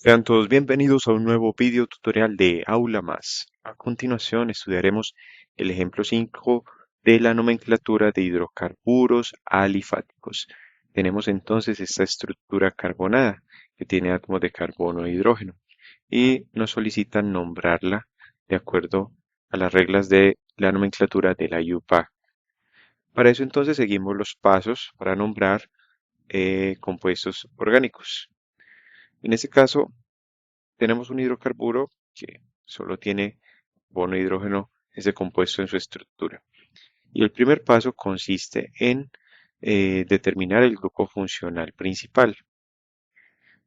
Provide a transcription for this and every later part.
Sean todos bienvenidos a un nuevo video tutorial de Aula Más. A continuación estudiaremos el ejemplo 5 de la nomenclatura de hidrocarburos alifáticos. Tenemos entonces esta estructura carbonada que tiene átomos de carbono e hidrógeno y nos solicitan nombrarla de acuerdo a las reglas de la nomenclatura de la IUPAC. Para eso entonces seguimos los pasos para nombrar compuestos orgánicos. En este caso, tenemos un hidrocarburo que solo tiene carbono e hidrógeno ese compuesto en su estructura. Y el primer paso consiste en determinar el grupo funcional principal.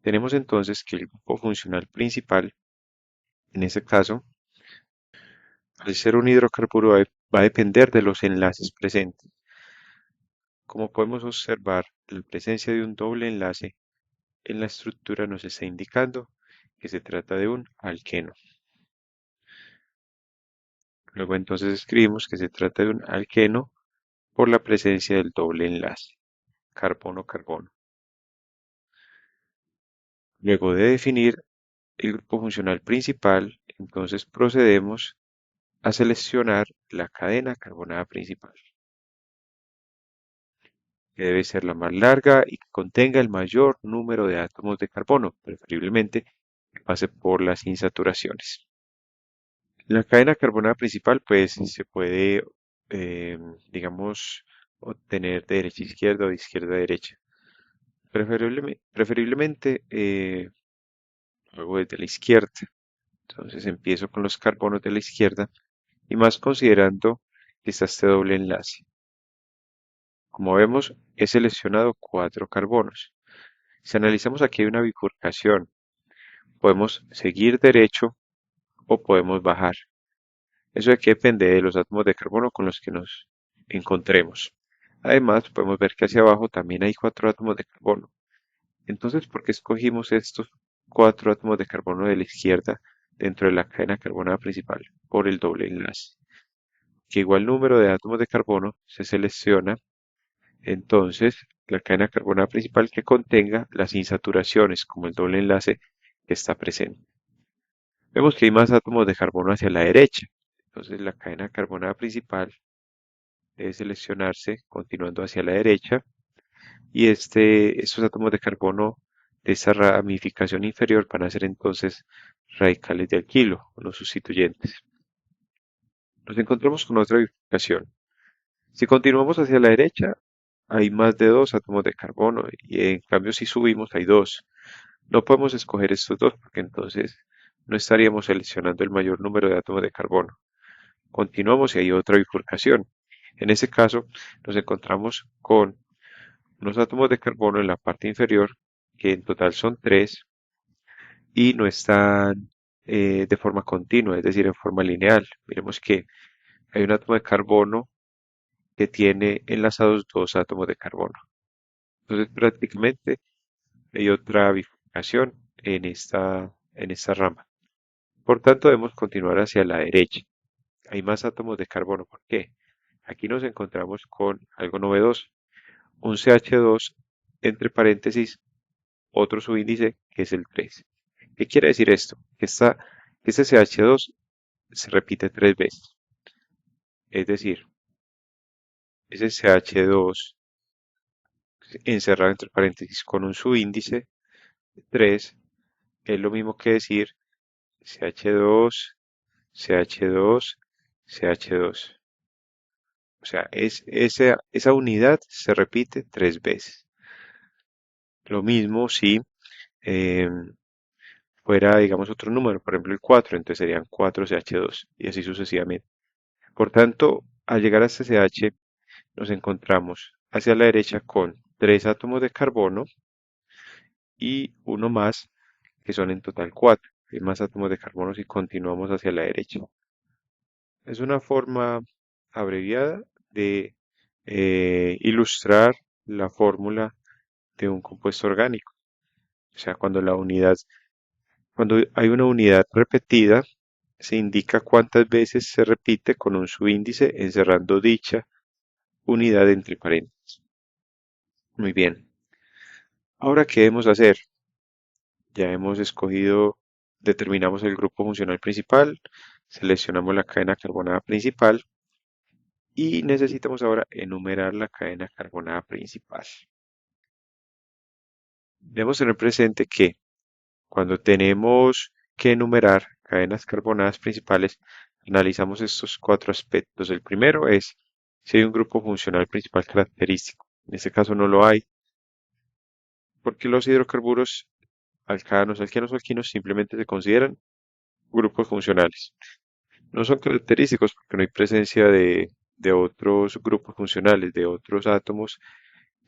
Tenemos entonces que el grupo funcional principal, en este caso, al ser un hidrocarburo, va a depender de los enlaces presentes. Como podemos observar, la presencia de un doble enlace en la estructura nos está indicando que se trata de un alqueno. Luego entonces escribimos que se trata de un alqueno por la presencia del doble enlace, carbono-carbono. Luego de definir el grupo funcional principal, entonces procedemos a seleccionar la cadena carbonada principal, que debe ser la más larga y que contenga el mayor número de átomos de carbono, preferiblemente que pase por las insaturaciones. La cadena carbonada principal, pues se puede, eh, digamos, obtener de derecha a izquierda o de izquierda a derecha. Preferiblemente luego desde la izquierda. Entonces empiezo con los carbonos de la izquierda y más considerando que está este doble enlace. Como vemos, he seleccionado 4 carbonos. Si analizamos aquí hay una bifurcación. Podemos seguir derecho o podemos bajar. Eso de aquí depende de los átomos de carbono con los que nos encontremos. Además, podemos ver que hacia abajo también hay 4 átomos de carbono. Entonces, ¿por qué escogimos estos 4 átomos de carbono de la izquierda dentro de la cadena carbonada principal? Por el doble enlace. Que igual número de átomos de carbono se selecciona entonces la cadena carbonada principal que contenga las insaturaciones, como el doble enlace que está presente. Vemos que hay más átomos de carbono hacia la derecha. Entonces la cadena carbonada principal debe seleccionarse continuando hacia la derecha y estos átomos de carbono de esta ramificación inferior van a ser entonces radicales de alquilo, o los sustituyentes. Nos encontramos con otra bifurcación. Si continuamos hacia la derecha, hay más de 2 átomos de carbono y en cambio si subimos hay 2. No podemos escoger estos dos porque entonces no estaríamos seleccionando el mayor número de átomos de carbono. Continuamos y hay otra bifurcación. En ese caso nos encontramos con unos átomos de carbono en la parte inferior que en total son 3 y no están de forma continua, es decir, en forma lineal. Miremos que hay un átomo de carbono que tiene enlazados 2 átomos de carbono. Entonces prácticamente hay otra bifurcación en esta rama. Por tanto, debemos continuar hacia la derecha. Hay más átomos de carbono. ¿Por qué? Aquí nos encontramos con algo novedoso. Un CH2 entre paréntesis, otro subíndice que es el 3. ¿Qué quiere decir esto? Que este CH2 se repite 3 veces. Es decir, ese CH2 encerrado entre paréntesis con un subíndice 3 es lo mismo que decir CH2, CH2, CH2. O sea, esa unidad se repite 3 veces. Lo mismo si eh, fuera, digamos, otro número, por ejemplo el 4, entonces serían 4CH2 y así sucesivamente. Por tanto, al llegar a este CH, nos encontramos hacia la derecha con 3 átomos de carbono y uno más, que son en total 4. Hay más átomos de carbono si continuamos hacia la derecha. Es una forma abreviada de ilustrar la fórmula de un compuesto orgánico. O sea, cuando hay una unidad repetida, se indica cuántas veces se repite con un subíndice encerrando dicha unidad entre paréntesis. Muy bien. Ahora, ¿qué debemos hacer? Ya hemos escogido, determinamos el grupo funcional principal, seleccionamos la cadena carbonada principal y necesitamos ahora enumerar la cadena carbonada principal. Debemos tener presente que cuando tenemos que enumerar cadenas carbonadas principales, analizamos estos cuatro aspectos. El primero es si hay un grupo funcional principal característico. En este caso no lo hay, porque los hidrocarburos alcanos, alquenos o alquinos simplemente se consideran grupos funcionales. No son característicos porque no hay presencia de otros grupos funcionales, de otros átomos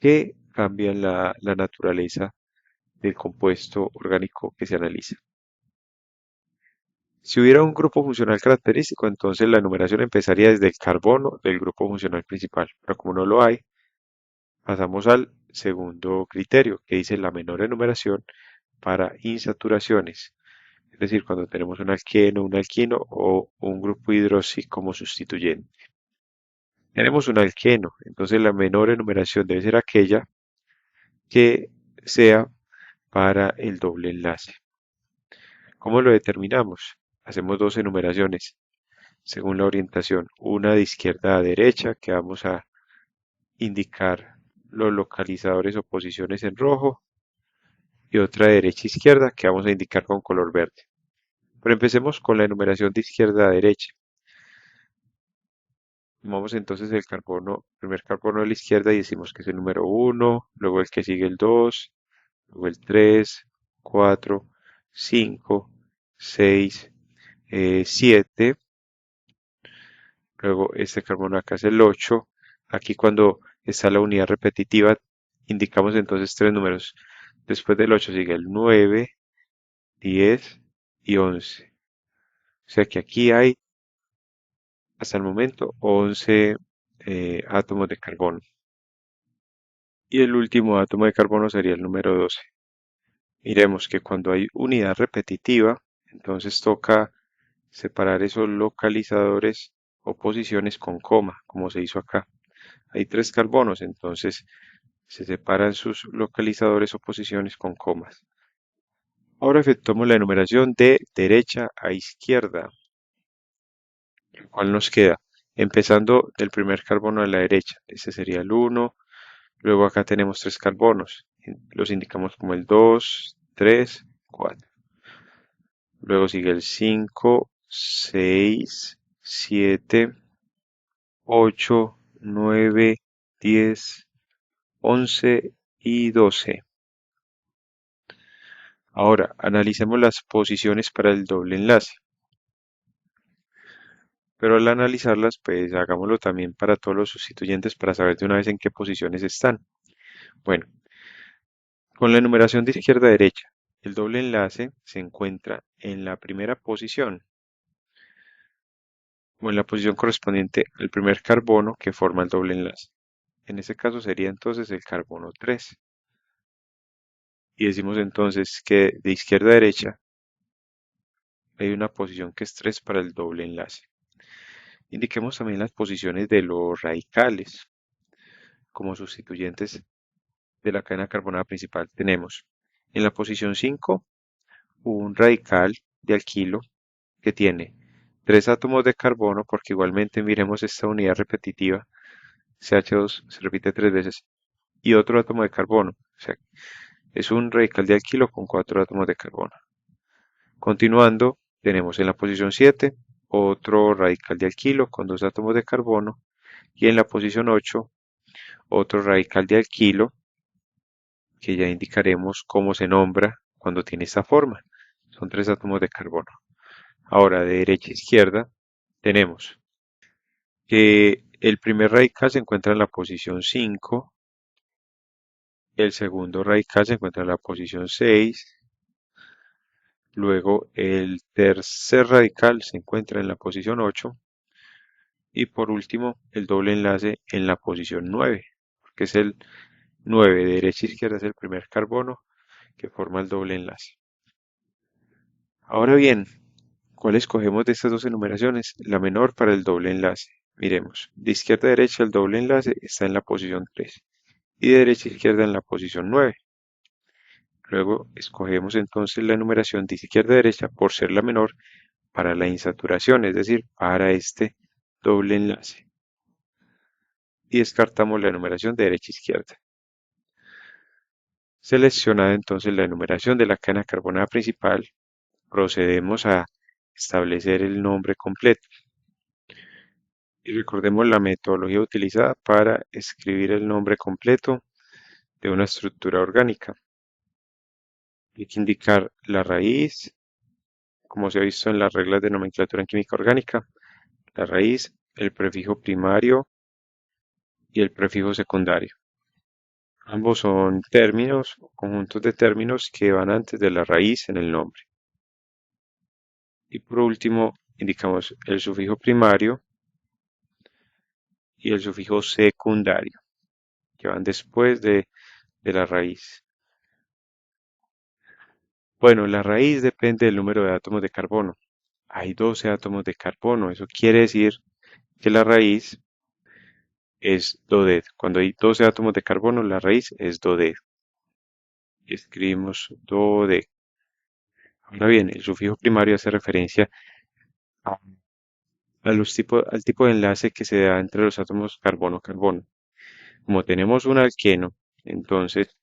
que cambian la naturaleza del compuesto orgánico que se analiza. Si hubiera un grupo funcional característico, entonces la enumeración empezaría desde el carbono del grupo funcional principal. Pero como no lo hay, pasamos al segundo criterio, que dice la menor enumeración para insaturaciones. Es decir, cuando tenemos un alqueno, un alquino o un grupo hidroxi como sustituyente. Tenemos un alqueno, entonces la menor enumeración debe ser aquella que sea para el doble enlace. ¿Cómo lo determinamos? Hacemos dos enumeraciones según la orientación, una de izquierda a derecha que vamos a indicar los localizadores o posiciones en rojo y otra de derecha a izquierda que vamos a indicar con color verde. Pero empecemos con la enumeración de izquierda a derecha. Tomamos entonces el carbono, primer carbono de la izquierda y decimos que es el número 1, luego el que sigue el 2, luego el 3, 4, 5, 6, 7, luego este carbono acá es el 8. Aquí cuando está la unidad repetitiva indicamos entonces tres números. Después del 8 sigue el 9, 10 y 11. O sea que aquí hay hasta el momento 11 átomos de carbono. Y el último átomo de carbono sería el número 12. Miremos que cuando hay unidad repetitiva, entonces toca separar esos localizadores o posiciones con coma, como se hizo acá. Hay tres carbonos, entonces se separan sus localizadores o posiciones con comas. Ahora efectuamos la enumeración de derecha a izquierda, el cual nos queda empezando del primer carbono a la derecha. Este sería el 1. Luego acá tenemos tres carbonos. Los indicamos como el 2, 3, 4. Luego sigue el 5, 6, 7, 8, 9, 10, 11 y 12. Ahora, analicemos las posiciones para el doble enlace. Pero al analizarlas, pues hagámoslo también para todos los sustituyentes para saber de una vez en qué posiciones están. Bueno, con la enumeración de izquierda a derecha, el doble enlace se encuentra en la primera posición o en la posición correspondiente al primer carbono que forma el doble enlace. En este caso sería entonces el carbono 3. Y decimos entonces que de izquierda a derecha hay una posición que es 3 para el doble enlace. Indiquemos también las posiciones de los radicales como sustituyentes de la cadena carbonada principal. Tenemos en la posición 5 un radical de alquilo que tiene tres átomos de carbono, porque igualmente miremos esta unidad repetitiva, CH2 se repite tres veces, y otro átomo de carbono. O sea, es un radical de alquilo con cuatro átomos de carbono. Continuando, tenemos en la posición 7 otro radical de alquilo con dos átomos de carbono y en la posición 8 otro radical de alquilo que ya indicaremos cómo se nombra cuando tiene esta forma. Son tres átomos de carbono. Ahora, de derecha a izquierda, tenemos que el primer radical se encuentra en la posición 5, el segundo radical se encuentra en la posición 6, luego el tercer radical se encuentra en la posición 8 y por último el doble enlace en la posición 9, porque es el 9 de derecha a izquierda, es el primer carbono que forma el doble enlace. Ahora bien, ¿cuál escogemos de estas dos enumeraciones? La menor para el doble enlace. Miremos, de izquierda a derecha el doble enlace está en la posición 3 y de derecha a izquierda en la posición 9. Luego escogemos entonces la numeración de izquierda a derecha por ser la menor para la insaturación, es decir, para este doble enlace. Y descartamos la numeración de derecha a izquierda. Seleccionada entonces la enumeración de la cadena carbonada principal, procedemos a establecer el nombre completo. Y recordemos la metodología utilizada para escribir el nombre completo de una estructura orgánica. Hay que indicar la raíz, como se ha visto en las reglas de nomenclatura en química orgánica, la raíz, el prefijo primario y el prefijo secundario. Ambos son términos, conjuntos de términos que van antes de la raíz en el nombre. Y por último, indicamos el sufijo primario y el sufijo secundario, que van después de la raíz. Bueno, la raíz depende del número de átomos de carbono. Hay 12 átomos de carbono. Eso quiere decir que la raíz es DODED. Cuando hay 12 átomos de carbono, la raíz es DODED. Y escribimos DODED. Ahora bien, el sufijo primario hace referencia a, al tipo de enlace que se da entre los átomos carbono-carbono. Como tenemos un alqueno, entonces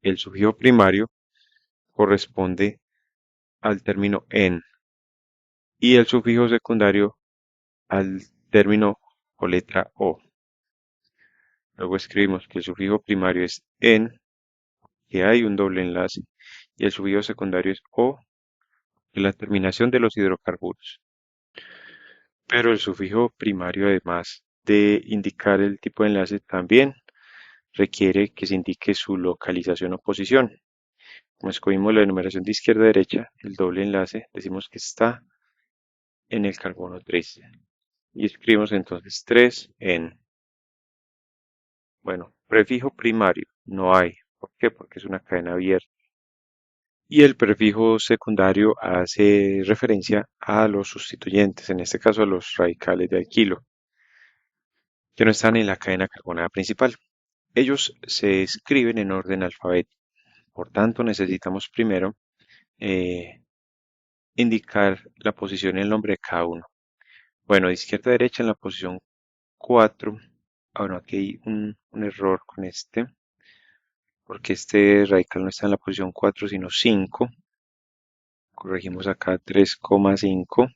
el sufijo primario corresponde al término en y el sufijo secundario al término o letra o. Luego escribimos que el sufijo primario es en, que hay un doble enlace, y el sufijo secundario es o, que es la terminación de los hidrocarburos. Pero el sufijo primario, además de indicar el tipo de enlace, también requiere que se indique su localización o posición. Como escogimos la enumeración de izquierda a derecha, el doble enlace, decimos que está en el carbono 3. Y escribimos entonces 3 en, bueno, prefijo primario, no hay. ¿Por qué? Porque es una cadena abierta. Y el prefijo secundario hace referencia a los sustituyentes, en este caso a los radicales de alquilo, que no están en la cadena carbonada principal. Ellos se escriben en orden alfabético. Por tanto, necesitamos primero eh, indicar la posición y el nombre de cada uno. Bueno, de izquierda a derecha en la posición 4. Bueno, aquí hay un error con este, porque este radical no está en la posición 4, sino 5. Corregimos acá 3,5.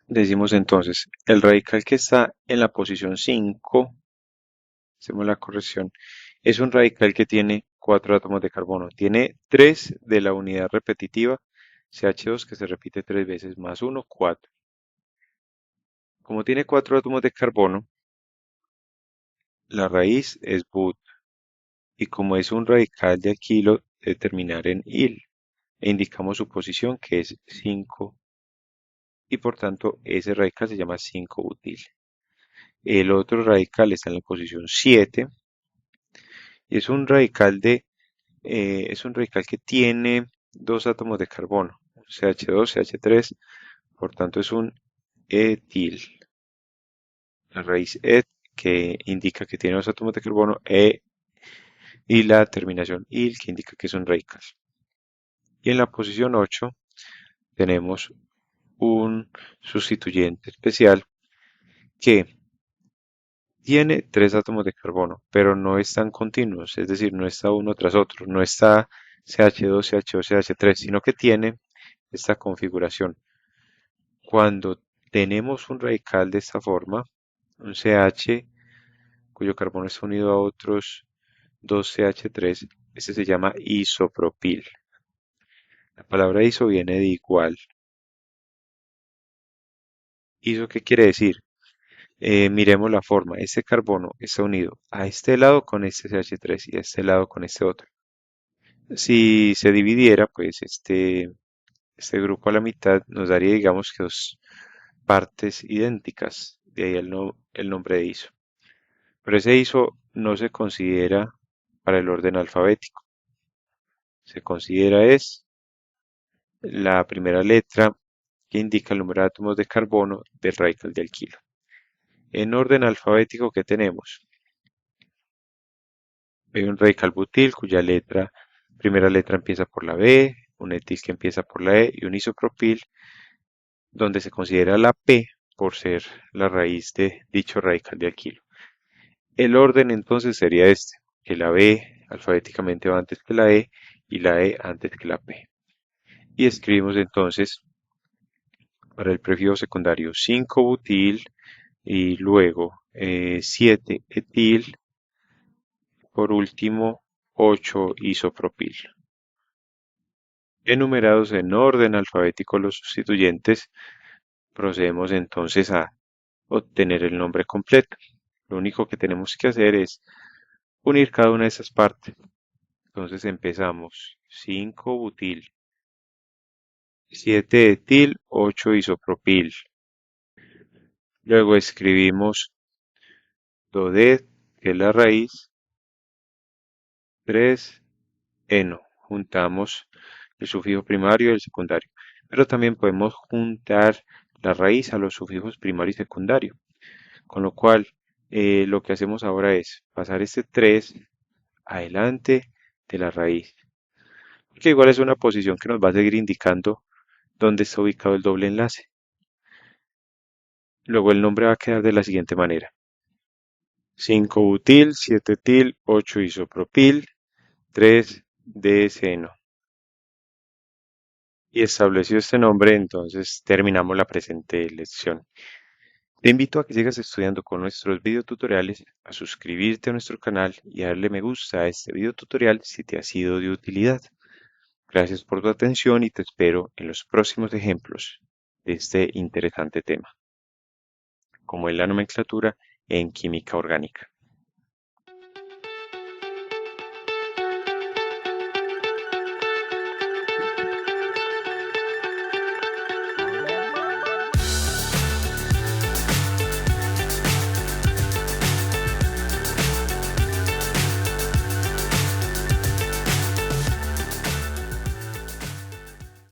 Decimos entonces, el radical que está en la posición 5, hacemos la corrección, es un radical que tiene 4 átomos de carbono. Tiene 3 de la unidad repetitiva CH2 que se repite 3 veces, más 1, 4. Como tiene 4 átomos de carbono, la raíz es but, y como es un radical de alquilo, debe terminar en il, e indicamos su posición que es 5, y por tanto ese radical se llama 5-butil. El otro radical está en la posición 7 y es un radical que tiene 2 átomos de carbono, CH2, CH3, por tanto es un etil. La raíz et que indica que tiene 2 átomos de carbono y la terminación il que indica que es un radical. Y en la posición 8 tenemos un sustituyente especial que tiene 3 átomos de carbono, pero no están continuos, es decir, no está uno tras otro, no está CH2, CH2, CH3, sino que tiene esta configuración. Cuando tenemos un radical de esta forma, un CH cuyo carbono está unido a otros 2 CH3, este se llama isopropil. La palabra iso viene de igual. ¿Iso qué quiere decir? Miremos la forma. Este carbono está unido a este lado con este CH3 y a este lado con este otro. Si se dividiera, pues este grupo a la mitad nos daría, digamos, que dos partes idénticas. De ahí el nombre de ISO. Pero ese ISO no se considera para el orden alfabético. Se considera es la primera letra que indica el número de átomos de carbono del radical de alquilo. En orden alfabético, ¿qué tenemos? Hay un radical butil cuya letra Primera letra empieza por la B, un etil que empieza por la E y un isopropil donde se considera la P por ser la raíz de dicho radical de alquilo. El orden entonces sería este, que la B alfabéticamente va antes que la E y la E antes que la P. Y escribimos entonces para el prefijo secundario 5-butil y luego 7-etil, por último 8-isopropil. Enumerados en orden alfabético los sustituyentes, procedemos entonces a obtener el nombre completo. Lo único que tenemos que hacer es unir cada una de esas partes. Entonces empezamos 5-butil, 7-etil, 8-isopropil. Luego escribimos dodet, que es la raíz, 3-eno. Juntamos el sufijo primario y el secundario. Pero también podemos juntar la raíz a los sufijos primario y secundario. Con lo cual, lo que hacemos ahora es pasar este 3 adelante de la raíz. Que igual es una posición que nos va a seguir indicando dónde está ubicado el doble enlace. Luego el nombre va a quedar de la siguiente manera. 5-butil, 7-etil, 8-isopropil, 3-DSeno. Y establecido este nombre, entonces terminamos la presente lección. Te invito a que sigas estudiando con nuestros videotutoriales, a suscribirte a nuestro canal y a darle me gusta a este videotutorial si te ha sido de utilidad. Gracias por tu atención y te espero en los próximos ejemplos de este interesante tema, como es la nomenclatura en química orgánica.